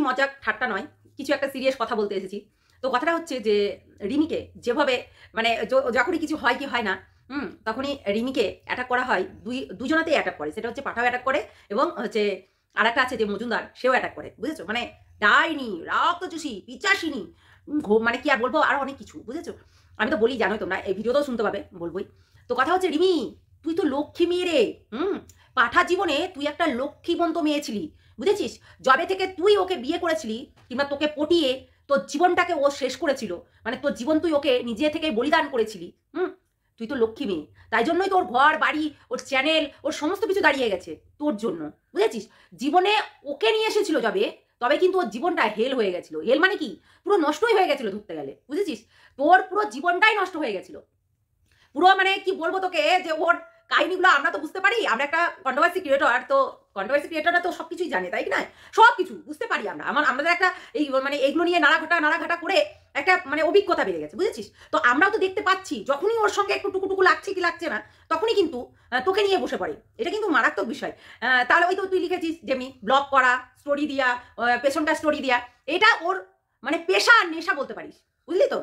মজা ঠাট্টা নয়, কিছু একটা সিরিয়াস কথা বলতে এসেছি। তো কথাটা হচ্ছে যে রিমিকে যেভাবে মানে যখনই কিছু হয় কি হয় না, তখনই রিমিকে অ্যাটাক করা হয়, দুজনাতেই অ্যাটাক করে। সেটা হচ্ছে পাঠাও অ্যাটাক করে এবং হচ্ছে আর একটা আছে যে মজুমদার, সেও অ্যাটাক করে, বুঝেছো? মানে ডাইনি, রক্তচুষি, পিচাসিনী, মানে কি আর বলবো, আরো অনেক কিছু, বুঝেছো? আমি তো বলি, জানোই তোমরা, এই ভিডিওতেও শুনতে পাবে, বলবোই। তো কথা হচ্ছে রিমি, তুই তো লক্ষ্মী মেয়ে রে। পাঠা জীবনে তুই একটা লক্ষ্মীবন্ত মেয়ে ছিলি, বুঝেছিস? যবে থেকে তুই ওকে বিয়ে করেছিলি কিংবা তোকে পটিয়ে তোর জীবনটাকে ও শেষ করেছিল, মানে তোর জীবন তুই ওকে নিজে থেকে বলিদান করেছিলি। তুই তো লক্ষ্মী মেয়ে, তাই জন্যই তোর ঘর বাড়ি, ওর চ্যানেল, ওর সমস্ত কিছু দাঁড়িয়ে গেছে তোর জন্য, বুঝেছিস? জীবনে ওকে নিয়ে এসেছিল যবে, তবে কিন্তু ওর জীবনটা হেল হয়ে গেছিল। হেল মানে কি, পুরো নষ্টই হয়ে গেছিল ধরতে গেলে, বুঝেছিস? তোর পুরো জীবনটাই নষ্ট হয়ে গেছিল পুরো। মানে কি বলবো তোকে, যে ওর কাহিনীগুলো আমরা তো বুঝতে পারি, আমরা একটা কন্ট্রোভার্সি ক্রিয়েটর, তো কন্ট্রোভার্সি ক্রিয়েটররা তো সবকিছুই জানে, তাই না? সবকিছু বুঝতে পারি আমরা। আমাদের একটা এই মানে এইগুলো নিয়ে নাড়াঘাটা করে একটা মানে অভিজ্ঞতা বেড়ে গেছে, বুঝেছিস? তো আমরাও তো দেখতে পাচ্ছি, যখনই ওর সঙ্গে একটু টুকুটুকু লাগছে কি লাগছে না, তখনই কিন্তু তোকে নিয়ে বসে পড়ে। এটা কিন্তু মারাত্মক বিষয়। তাহলে ওই তো তুই লিখেছিস যেমনি ব্লগ করা, স্টোরি দিয়া, পেছনটা স্টোরি দিয়া, এটা ওর মানে পেশা আর নেশা বলতে পারিস, বুঝলি তো?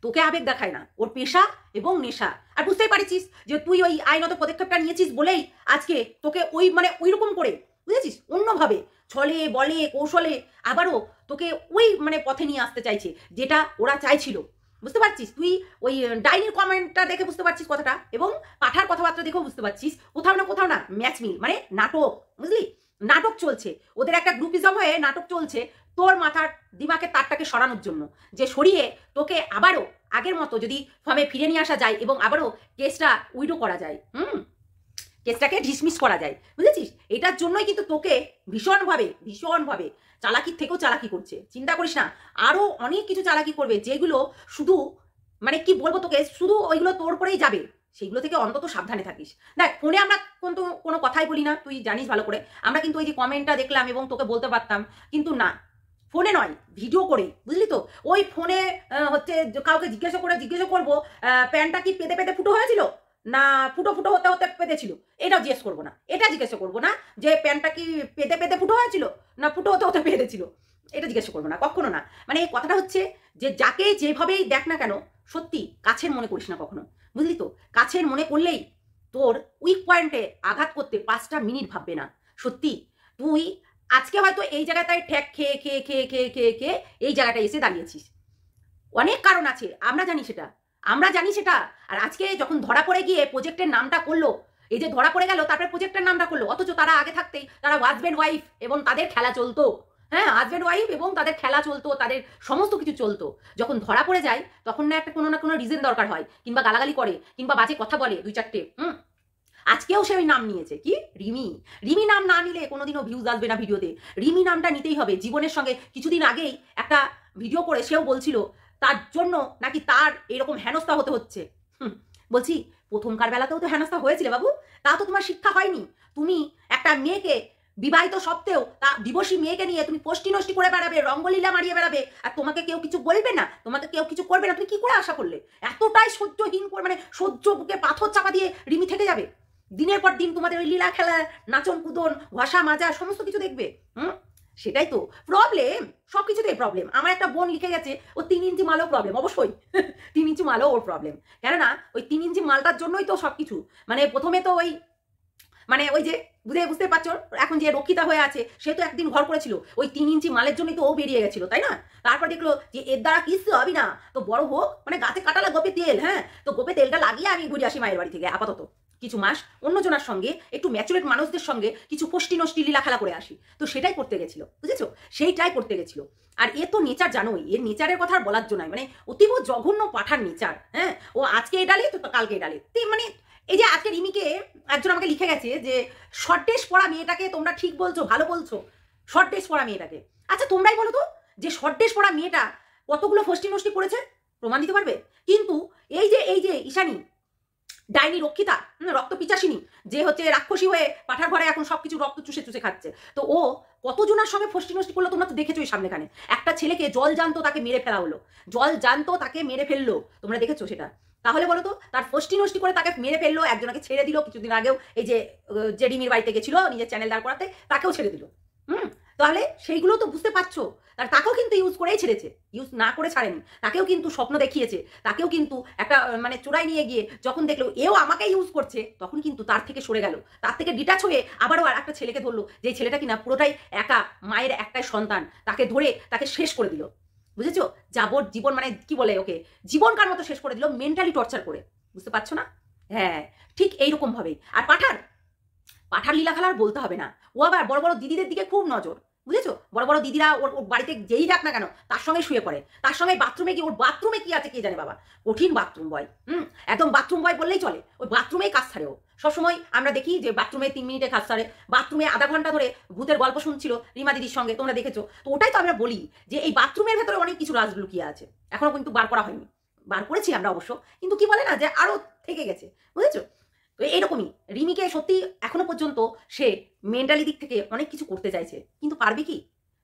তোকে আবেগ দেখায় না, ওর পেশা এবং নেশা। আর বুঝতেই পারছিস যে তুই ওই আইনত পদক্ষেপটা নিয়েছিস বলেই আজকে তোকে ওই মানে ওই রকম করে, বুঝেছিস, অন্যভাবে ছলে বলে কৌশলে আবারও তোকে ওই মানে পথে নিয়ে আসতে চাইছে, যেটা ওরা চাইছিল। বুঝতে পারছিস? তুই ওই ডাইনির কমেন্টটা দেখে বুঝতে পারছিস কথাটা, এবং পাঠার কথাবার্তা দেখেও বুঝতে পারছিস কোথাও না ম্যাচ মিল, মানে নাটক, বুঝলি? নাটক চলছে, ওদের একটা গ্রুপিজম হয়ে নাটক চলছে তোর মাথার দিমাগের তারটাকে সরানোর জন্য, যে সরিয়ে তোকে আবারও আগের মতো যদি ফর্মে ফিরে নিয়ে আসা যায় এবং আবারও কেসটা উইডো করা যায়, কেসটাকে ডিসমিস করা যায়, বুঝেছিস? এটার জন্যই কিন্তু তোকে ভীষণভাবে চালাকির থেকেও চালাকি করছে। চিন্তা করিস না, আরো অনেক কিছু চালাকি করবে, যেগুলো শুধু মানে কি বলবো তোকে, শুধু ওইগুলো তোর পরেই যাবে। সেগুলো থেকে অন্তত সাবধানে থাকিস। দেখ, ফোনে আমরা কিন্তু কোনো কথাই বলি না, তুই জানিস ভালো করে। আমরা কিন্তু ওই যে কমেন্টটা দেখলাম এবং তোকে বলতে পারতাম, কিন্তু না, ফোনে নয়, ভিডিও করে, বুঝলি তো? ওই ফোনে হচ্ছে কাউকে জিজ্ঞেস করবো প্যান্টটা কি পেতে পেতে ফুটো হয়েছিল না ফুটো হতে পেতেছিল, এটাও জিজ্ঞেস করবো না। এটা জিজ্ঞেস করবো না যে প্যান্টটা কি পেতে পেতে ফুটো হয়েছিল না ফুটো হতে পেতেছিল, এটা জিজ্ঞেস করবো না, কখনো না। মানে এই কথাটা হচ্ছে যে যাকে যেভাবেই দেখ না কেন, সত্যি কাছের মনে করিস না কখনো, বুঝলি তো? কাছের মনে করলেই তোর উইক পয়েন্টে আঘাত করতে 5টা মিনিট ভাববে না। সত্যি তুই আজকে হয়তো এই জায়গাটায় ঠ্যাক খেয়ে এই জায়গাটায় এসে দাঁড়িয়েছিস। অনেক কারণ আছে, আমরা জানি সেটা। আর আজকে যখন ধরা পড়ে গিয়ে প্রজেক্টের নামটা করলো, এই যে ধরা পড়ে গেল তারপরে প্রজেক্টের নামটা করলো, অথচ তারা আগে থাকতেই তারা হাজব্যান্ড ওয়াইফ এবং তাদের খেলা চলতো। হ্যাঁ, হাজব্যান্ড ওয়াইফ এবং তাদের খেলা চলতো, তাদের সমস্ত কিছু চলতো। যখন ধরা পড়ে যায় তখন না একটা কোনো না কোনো রিজন দরকার হয়, কিংবা গালাগালি করে, কিংবা বাজে কথা বলে 2-4টে। আজকেও সে ওই নাম নিয়েছে, কি রিমি নাম না নিলে কোনোদিনও ভিউজ আসবে না ভিডিওতে। রিমি নামটা নিতেই হবে। জীবনের সঙ্গে কিছুদিন আগেই একটা ভিডিও করে সেও বলছিল তার জন্য নাকি তার এরকম হেনস্থা হতে হচ্ছে। বলছি, প্রথমকার বেলাতেও তো হেনস্থা হয়েছিল বাবু, তা তো তোমার শিক্ষা হয়নি। তুমি একটা মেয়েকে, বিবাহিত সত্ত্বেও তা ডিভোর্সি মেয়েকে নিয়ে তুমি পোষ্টি নষ্টি করে বেড়াবে, রঙ্গলীলা মারিয়ে বেড়াবে, আর তোমাকে কেউ কিছু বলবে না, তোমাকে কেউ কিছু করবে না, তুমি কি করে আশা করলে? এতটাই সহ্যহীন করে, মানে সহ্য বুকে পাথর চাপা দিয়ে রিমি থেকে যাবে? দিনের পর দিন তোমাদের ওই লীলা খেলা, নাচন কুদন, ঘষা মাজা সমস্ত কিছু দেখবে। সেটাই তো প্রবলেম, সবকিছুতেই প্রবলেম। আমার একটা বোন লিখে গেছে ও 3 ইঞ্চি মালও প্রবলেম, অবশ্যই 3 ইঞ্চি মালও ওর প্রবলেম। কেননা ওই 3 ইঞ্চি মালটার জন্যই তো সবকিছু। মানে প্রথমে তো ওই মানে ওই যে বুঝতে পারছো, এখন যে রক্ষিতা হয়ে আছে সে তো একদিন ঘর করেছিল, ওই 3 ইঞ্চি মালের জন্যই তো ও বেরিয়ে গেছিল, তাই না? তারপর দেখলো যে এর দ্বারা কিছু হবে না, তো বড় হোক, মানে গাছে কাটালা গোপে তেল, হ্যাঁ, তো গোপে তেলটা লাগিয়ে আমি ঘুরে আসি মায়ের বাড়ি থেকে আপাতত কিছু মাস, অন্যজনের সঙ্গে একটু ম্যাচুরেট মানুষদের সঙ্গে কিছু পোষ্টি নষ্টি লীলা খেলা করে আসি। তো সেটাই করতে গেছিল, বুঝেছো? সেইটাই করতে গেছিল। আর এ তো নেচার জানোই, এর নেচারের কথা আর বলার জন্য, মানে অতীব জঘন্য পাঠার নেচার। হ্যাঁ, ও আজকে এডালে তো কালকে এডালে, মানে এই যে আজকে রিমিকে একজন আমাকে লিখে গেছে যে শর্ট ড্রেস পরা মেয়েটাকে তোমরা ঠিক বলছো, ভালো বলছো, শর্ট ড্রেস পরা মেয়েটাকে। আচ্ছা তোমরাই বলো তো, যে শর্ট ড্রেস পরা মেয়েটা কতগুলো ফষ্টি নষ্টি করেছে, প্রমাণ দিতে পারবে? কিন্তু এই যে ঈশানী, ডাইনি রক্ষিতা, রক্ত পিচাসিনী, যে হচ্ছে রাক্ষসী হয়ে পাঠার ঘরে এখন সবকিছু রক্ত চুষে খাচ্ছে, তো ও কতজনের সঙ্গে ফষ্টি নষ্টি করলো তোমরা তো দেখেছো। এই সামনেখানে একটা ছেলেকে জল জানতো তাকে মেরে ফেলা হলো, জল জানতো তাকে মেরে ফেললো, তোমরা দেখেছো সেটা? তাহলে বলো তো, তার ফষ্টি নষ্টি করে তাকে মেরে ফেললো, একজনকে ছেড়ে দিল কিছুদিন আগেও, এই যে রিমির বাড়িতে গেছিল নিজের চ্যানেল দাঁড় করাতে, তাকেও ছেড়ে দিল। তাহলে সেইগুলো তো বুঝতে পারছো। আর তাকেও কিন্তু ইউজ করেই ছেড়েছে, ইউজ না করে ছাড়েনি। তাকেও কিন্তু স্বপ্ন দেখিয়েছে, তাকেও কিন্তু একটা মানে চোরাই নিয়ে গিয়ে যখন দেখলো এও আমাকে ইউজ করছে, তখন কিন্তু তার থেকে সরে গেল, তার থেকে ডিটাচ হয়ে আবারও আর একটা ছেলেকে ধরলো, যে ছেলেটা কিনা পুরোটাই একা, মায়ের একটাই সন্তান, তাকে ধরে তাকে শেষ করে দিল। বুঝেছো? যাবর জীবন মানে কি বলে ওকে, জীবনকার মতো শেষ করে দিল, মেন্টালি টর্চার করে। বুঝতে পারছো না? হ্যাঁ, ঠিক এইরকম ভাবেই। আর পাঠার লীলা খেলার বলতে হবে না, ও আবার বড় বড় দিদিদের দিকে খুব নজর। বুঝেছো? বড় বড় দিদিরা ওর বাড়িতে যেই যাক না কেন তার সঙ্গে শুয়ে পড়ে, তার সঙ্গে বাথরুমে গিয়ে, ওর বাথরুমে কি আছে কে জানে বাবা, কঠিন বাথরুম বয়। একদম বাথরুম বয় বললেই চলে, ওই বাথরুমেই কাজ ছাড়ে ও। সবসময় আমরা দেখি যে বাথরুমে 3 মিনিটে কাজ ছাড়ে, বাথরুমে আধা ঘন্টা ধরে ভূতের গল্প শুনছিল রিমা দিদির সঙ্গে, তোমরা দেখেছো তো। ওটাই তো আমরা বলি যে এই বাথরুমের ভেতরে অনেক কিছু রাজ লুকিয়ে আছে, এখনো কিন্তু বার করা হয়নি। বার করেছি আমরা অবশ্য, কিন্তু কি বলে না যে আরো থেকে গেছে। বুঝেছো? তো এইরকমই রিমিকে সত্যি এখনো পর্যন্ত সে মেন্টালি দিক থেকে অনেক কিছু করতে চাইছে, কিন্তু পারবে কি?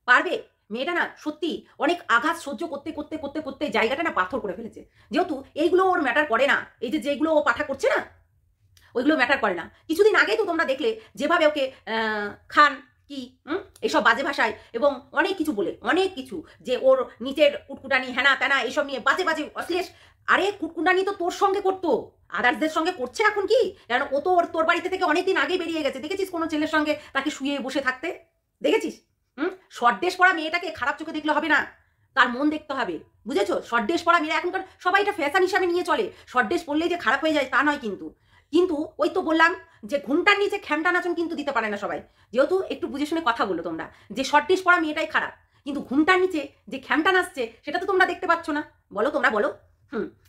পারবে? মেয়েটা না সত্যি অনেক আঘাত সহ্য করতে করতে করতে করতে জায়গাটা না পাথর করে ফেলেছে। যেহেতু এইগুলো ওর ম্যাটার করে না, এই যে যেগুলো ও পাঠা করছে না ওইগুলো ম্যাটার করে না। কিছুদিন আগেই তো তোমরা দেখলে যেভাবে ওকে খান কি এইসব বাজে ভাষায় এবং অনেক কিছু বলে, অনেক কিছু, যে ওর নিচের কুটকুটানি হেনা তেনা এইসব নিয়ে বাজে বাজে অশ্লীল। আরে কুটকুটানি তো তোর সঙ্গে করতো, আদার্সদের সঙ্গে করছে এখন কি? কারণ ও তো তোর বাড়িতে থেকে অনেকদিন আগে বেরিয়ে গেছে। দেখেছিস কোনো ছেলের সঙ্গে তাকে শুয়ে বসে থাকতে? দেখেছিস? শর্ট ড্রেস পরা মেয়েটাকে খারাপ চোখে দেখলে হবে না, তার মন দেখতে হবে। বুঝেছো? শর্ট ড্রেস পরা মেয়েরা এখনকার সবাই এটা ফ্যাশন হিসাবে নিয়ে চলে, শর্ট ড্রেস পরলেই যে খারাপ হয়ে যায় তা নয় কিন্তু। কিন্তু ওই তো বললাম যে ঘুমটার নিচে খ্যামটা নাচন কিন্তু দিতে পারে না সবাই। যেহেতু একটু বুঝে শুনে কথা বলো তোমরা, যে শর্ট ড্রেস পরা মেয়েটাই খারাপ, কিন্তু ঘুমটার নিচে যে খ্যামটা নাচছে সেটা তো তোমরা দেখতে পাচ্ছ না। বলো, তোমরা বলো।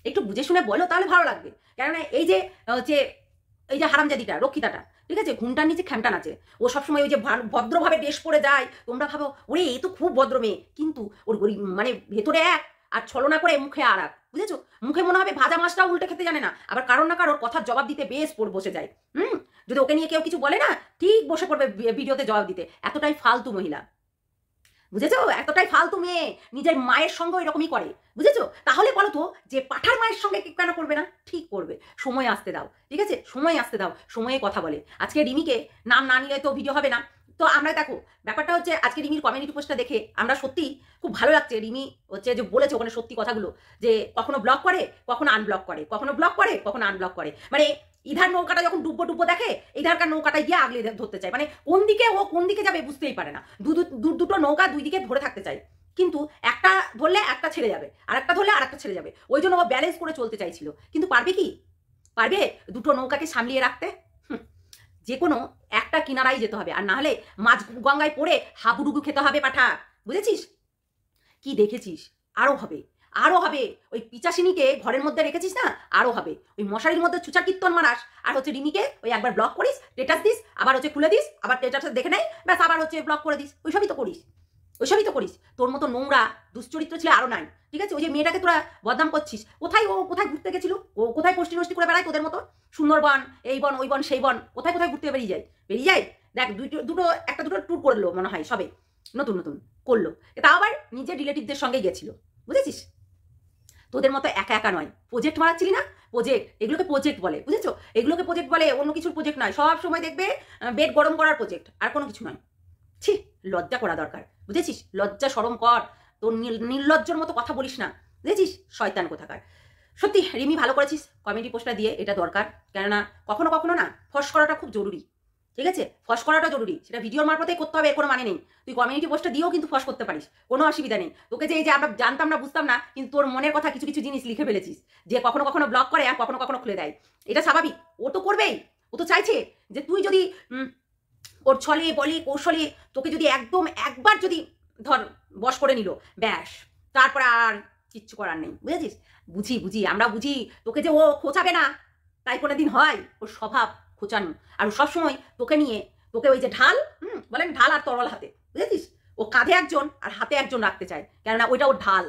একটু বুঝে শুনে বলো, তাহলে ভালো লাগবে। কেননা এই যে হচ্ছে এই যে হারামজাদিটা রক্ষিতাটা, ঠিক আছে, ঘুমটার নিচে খ্যামটা নাচে, ও সবসময় ওই যে ভদ্রভাবে ড্রেস পরে যায়, তোমরা ভাবো ওরে এ তো খুব ভদ্র মেয়ে, কিন্তু ওর মানে ভেতরে এক আর ছলনা করে মুখে আর এক। বুঝেছো? মুখে মনে হবে ভাজা মাছটাও উল্টে খেতে জানে না, আবার কারোর না কারোর কথার জবাব দিতে বেশ বসে যায়। যদি ওকে নিয়ে কেউ কিছু বলে না, ঠিক বসে পড়বে ভিডিওতে জবাব দিতে। এতটাই ফালতু মহিলা। বুঝেছো? এতটাই ফালতু মেয়ে, নিজের মায়ের সঙ্গে এরকমই করে। বুঝেছো? তাহলে বলো তো যে পাঠার মায়ের সঙ্গে কেন করবে না? ঠিক করবে, সময় আসতে দাও। ঠিক আছে, সময় আসতে দাও, সময়ে কথা বলে। আজকে রিমিকে নাম না নিলে তো ভিডিও হবে না। তো আমরা দেখো ব্যাপারটা হচ্ছে, আজকে রিমির কমিউনিটি পোস্টটা দেখে আমরা সত্যি খুব ভালো লাগছে। রিমি হচ্ছে যে বলেছে ওখানে সত্যি কথাগুলো, যে কখনো ব্লক করে, কখনো আনব্লক করে, কখনো ব্লক করে, কখনো আনব্লক করে। মানে ইধার নৌকাটা যখন ডুব্বো ডুব্বো দেখে, ইধারকার নৌকাটায় গিয়ে আগলে ধরতে চায়। মানে কোন দিকে ও কোন দিকে যাবে বুঝতেই পারে না। দুটো নৌকা দুই দিকে ধরে থাকতে চায়, কিন্তু একটা ধরলে একটা ছেড়ে যাবে, আর একটা ধরলে আর একটা ছেড়ে যাবে। ওই জন্য ও ব্যালেন্স করে চলতে চাইছিল। কিন্তু পারবে কি? পারবে দুটো নৌকাকে সামলিয়ে রাখতে? যে কোনো একটা কিনারাই যেতে হবে, আর না হলে মাঝ গঙ্গায় পড়ে হাবুডুবু খেতে হবে পাঠা। বুঝেছিস? কি দেখেছিস? আরো হবে, আরো হবে। ওই পিচাসিনীকে ঘরের মধ্যে রেখেছিস না, আরো হবে। ওই মশারির মধ্যে চুচা কীর্তন মারাস, আর হচ্ছে রিমিকে ওই একবার ব্লক করিস, স্টেটাস দিস, আবার হচ্ছে খুলে দিস, আবার স্টেটাস দেখে নেয়, ব্যাস আবার হচ্ছে ব্লক করে দিস। ওইসবই তো করিস, ওইসবই তো করিস। তোর মতো নোংরা দুশ্চরিত্র ছিল আরো নাই। ঠিক আছে? ওই যে মেয়েটাকে তোরা বদনাম করছিস, কোথায় ও কোথায় ঘুরতে গেছিল? ও কোথায় পোস্টি নষ্টি করে বেড়ায় তোদের মতো? সুন্দরবন, এই বন ওই বন সেই বন, কোথায় কোথায় ঘুরতে বেরিয়ে যায়। দেখ দুটো একটা দুটো ট্যুর করলো মনে হয় সবে, নতুন নতুন করলো। তা আবার নিজের রিলেটিভদের সঙ্গে গেছিল। বুঝেছিস? তোদের মতো একা একা নয়। প্রজেক্ট মারাচ্ছিলি না, প্রজেক্ট, এগুলোকে প্রজেক্ট বলে। বুঝেছো? এগুলোকে প্রজেক্ট বলে, অন্য কিছুর প্রজেক্ট নয়। সব সময় দেখবে বেড গরম করার প্রজেক্ট, আর কোনো কিছু নয়। ছি, লজ্জা করা দরকার। বুঝেছিস? লজ্জা শরম কর। তোর নির্লজ্জর মতো কথা বলিস না। বুঝেছিস? শয়তান কোথাকার। সত্যি রিমি ভালো করেছিস কমেডি পোস্টটা দিয়ে, এটা দরকার। কেননা কখনো কখনো না ফস করাটা খুব জরুরি। ঠিক আছে? ফস করাটা জরুরি, সেটা ভিডিওর মারফতেই করতে হবে, এর কোনো মানে নেই। তুই কমিউনিটি পোস্টটা দিয়েও কিন্তু ফস করতে পারিস, কোনো অসুবিধা নেই। তোকে যে এই যে আমরা জানতাম না, বুঝতাম না, কিন্তু তোর মনের কথা কিছু কিছু জিনিস লিখে ফেলেছিস, যে কখনো কখনো ব্লক করে আর কখনো কখনো খুলে দেয়। এটা স্বাভাবিক, ও তো করবেই। ও তো চাইছে যে তুই যদি ওর ছলে বলে কৌশলে তোকে যদি একদম একবার যদি ধর বশ করে নিল, ব্যাস তারপর আর কিচ্ছু করার নেই। বুঝেছিস? বুঝি আমরা বুঝি তোকে যে ও খোঁচাবে না তাই কোনোদিন হয়। ওর স্বভাব খোঁচানো, আর ও সবসময় তোকে নিয়ে, তোকে ওই যে ঢাল, বলেন ঢাল আর তরল হাতে। বুঝেছিস? ও কাঁধে একজন আর হাতে একজন রাখতে চায়, কেননা ওইটা ওর ঢাল।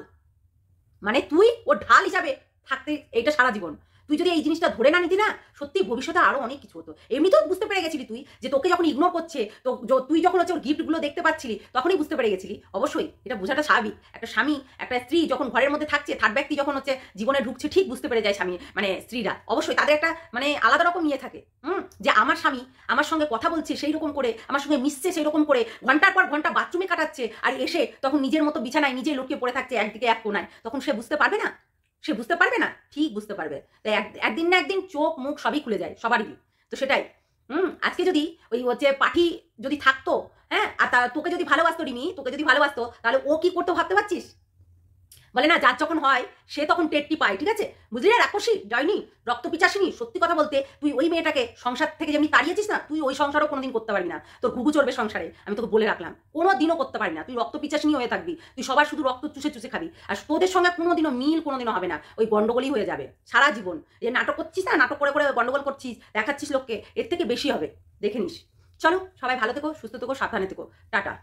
মানে তুই ওর ঢাল হিসাবে থাকতে এইটা সারা জীবন। তুই যদি এই জিনিসটা ধরে না নিতি না, সত্যি ভবিষ্যতে আরো অনেক কিছু হতো। এমনিতেও বুঝতে পেরে গেছিলি তুই যে তোকে যখন ইগনোর করছে, তো তুই যখন হচ্ছে ওর গিফটগুলো দেখতে পাচ্ছিলি তখনই বুঝতে পেরে গেছিলি। অবশ্যই এটা বোঝাটা স্বাভাবিক। একটা স্বামী একটা স্ত্রী যখন ঘরের মধ্যে থাকছে, থার্ড ব্যক্তি যখন হচ্ছে জীবনে ঢুকছে, ঠিক বুঝতে পেরে যায় স্বামী মানে স্ত্রীরা। অবশ্যই তাদের একটা মানে আলাদা রকম ইয়ে থাকে, যে আমার স্বামী আমার সঙ্গে কথা বলছে সেই রকম করে, আমার সঙ্গে মিশছে সেই রকম করে, ঘন্টার পর ঘন্টা বাথরুমে কাটাচ্ছে, আর এসে তখন নিজের মতো বিছানায় নিজে লুকিয়ে পড়ে থাকছে একদিকে এক কোনায়, তখন সে বুঝতে পারবে না? সে বুঝতে পারবে না? ঠিক বুঝতে পারবে। তাই একদিন না একদিন চোখ মুখ সবই খুলে যায় সবারই। তো সেটাই আজকে যদি ওই হচ্ছে পাঠি যদি থাকতো, হ্যাঁ, আর তোকে যদি ভালোবাসতো রিমি, তোকে যদি ভালোবাসতো, তাহলে ও কি করতো ভাবতে পারছিস? বলে না, যার যখন হয় সে তখন টেরটি পায়, ঠিক আছে? বুঝলি না, রাক্ষসী ডাইনি রক্ত পিচাসিনী। সত্যি কথা বলতে তুই ওই মেয়েটাকে সংসার থেকে যেমনি তাড়িয়েছিস না, তুই ওই সংসারও কোনোদিন করতে পারবি না। তোর ঘুঘু চড়বে সংসারে, আমি তোকে বলে রাখলাম। কোনোদিনও করতে পারবি না, তুই রক্ত পিচাসিনী হয়ে থাকবি। তুই সবার শুধু রক্ত চুষে চুষে খাবি, আর তোদের সঙ্গে কোনোদিনও মিল কোনোদিনও হবে না। ওই গন্ডগোলই হয়ে যাবে সারা জীবন। যে নাটক করছিস না, নাটক করে করে গন্ডগোল করছিস, দেখাচ্ছিস লোককে, এর থেকে বেশি হবে, দেখে নিস। চলো, সবাই ভালো থেকো, সুস্থ থেকো, সাবধানে থেকো। টাটা।